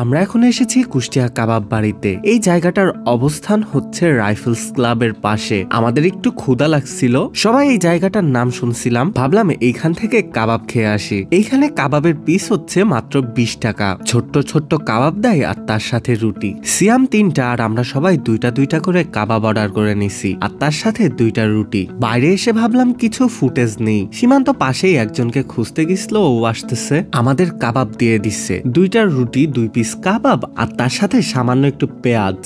আমরা এখন এসেছি কুষ্টিয়া কাবাব বাড়িতে। এই জায়গাটার অবস্থান হচ্ছে রাইফেলস ক্লাবের পাশে। আমাদের একটু ক্ষুধা লাগছিল, সবাই এই জায়গাটার নাম শুনছিলাম, ভাবলাম এইখান থেকে কাবাব খেয়ে আসি। এইখানে কাবাবের পিস হচ্ছে মাত্র 20 টাকা। ছোট্ট ছোট্ট কাবাব দেয় আর তার সাথে রুটি। সিয়াম 3টা আর আমরা সবাই 2টা করে কাবাব অর্ডার করে নিছি আর তার সাথে 2টা রুটি। বাইরে এসে ভাবলাম কিছু ফুটেজ নেই। সীমান্ত পাশেই একজনকে খুঁজতে গেছিল, ও আসতেছে, আমাদের কাবাব দিয়ে দিচ্ছে। 2টা রুটি, 2 পিস কাবাব আর তার সাথে সামান্য একটু পেঁয়াজ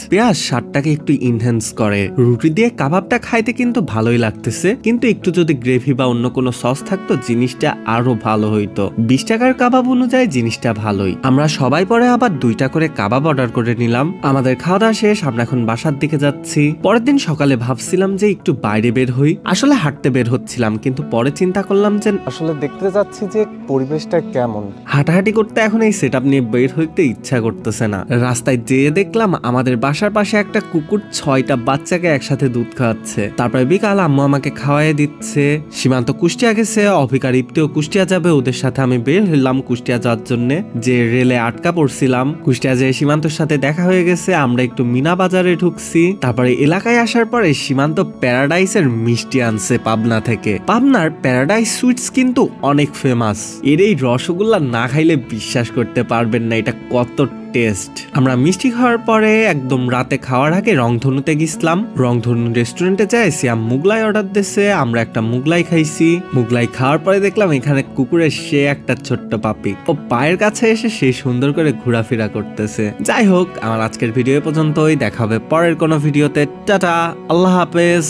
স্বাদটাকে একটু ইনহ্যান্স করে। রুটি দিয়ে কাবাবটা খাইতে কিন্তু ভালোই লাগতেছে, কিন্তু একটু যদি গ্রেভি বা অন্য কোনো সস থাকতো জিনিসটা আরো ভালো হইতো। 20 টাকার কাবাব অনুযায়ী জিনিসটা ভালোই। আমরা সবাই পরে আবার 2টা করে কাবাব অর্ডার করে নিলাম। আমাদের খাওয়া দাওয়া শেষ, আমরা এখন বাসার দিকে যাচ্ছি। পরের দিন সকালে ভাবছিলাম যে একটু বাইরে বের হই, আসলে হাঁটতে বের হচ্ছিলাম, কিন্তু পরে চিন্তা করলাম যে আসলে দেখতে যাচ্ছি যে পরিবেশটা কেমন। হাঁটাহাঁটি করতে এখন এই সেটআপ নিয়ে বের হইতে ইচ্ছা করতেছে না। রাস্তায় যেয়ে দেখলাম আমাদের বাসার পাশে একটা কুকুর 6টা বাচ্চাকে একসাথে দুধ খাওয়াচ্ছে। তারপরে বিকাল আম্মু আমাকে খাওয়াই দিচ্ছে। সীমান্ত কুষ্টিয়া গেছে, অভিকার ইপ্তিও কুষ্টিয়া যাবে, ওদের সাথে আমি বের হইলাম কুষ্টিয়া যাওয়ার জন্য। যে রেলে আটকা পড়ছিলাম, কুষ্টিয়া যেয়ে সীমান্তর সাথে দেখা হয়ে গেছে। আমরা একটু মিনা বাজারে ঢুকছি। তারপরে এলাকায় আসার পরে সীমান্ত প্যারাডাইসের মিষ্টি আনছে পাবনা থেকে। পাবনার প্যারাডাইস সুইটস কিন্তু অনেক ফেমাস। এর এই রসগোল্লা না খাইলে বিশ্বাস করতে পারবেন না এটা কত টেস্ট। আমরা মিষ্টি খাওয়ার পরে একদম রাতে খাওয়ার আগে রংধনুতে গেছিলাম। রংধনু রেস্টুরেন্টে যাই সিয়াম মুগলাই অর্ডার দিয়েছে, আমরা একটা মুগলাই খাইছি। মুগলাই খাওয়ার পরে দেখলাম এখানে কুকুরের সে একটা ছোট্ট পাপি, ও পায়ের কাছে এসে সে সুন্দর করে ঘোরাফেরা করতেছে। যাই হোক, আমার আজকের ভিডিও পর্যন্তই, দেখা হবে পরের কোনো ভিডিওতে। টাটা, আল্লাহ হাফেজ।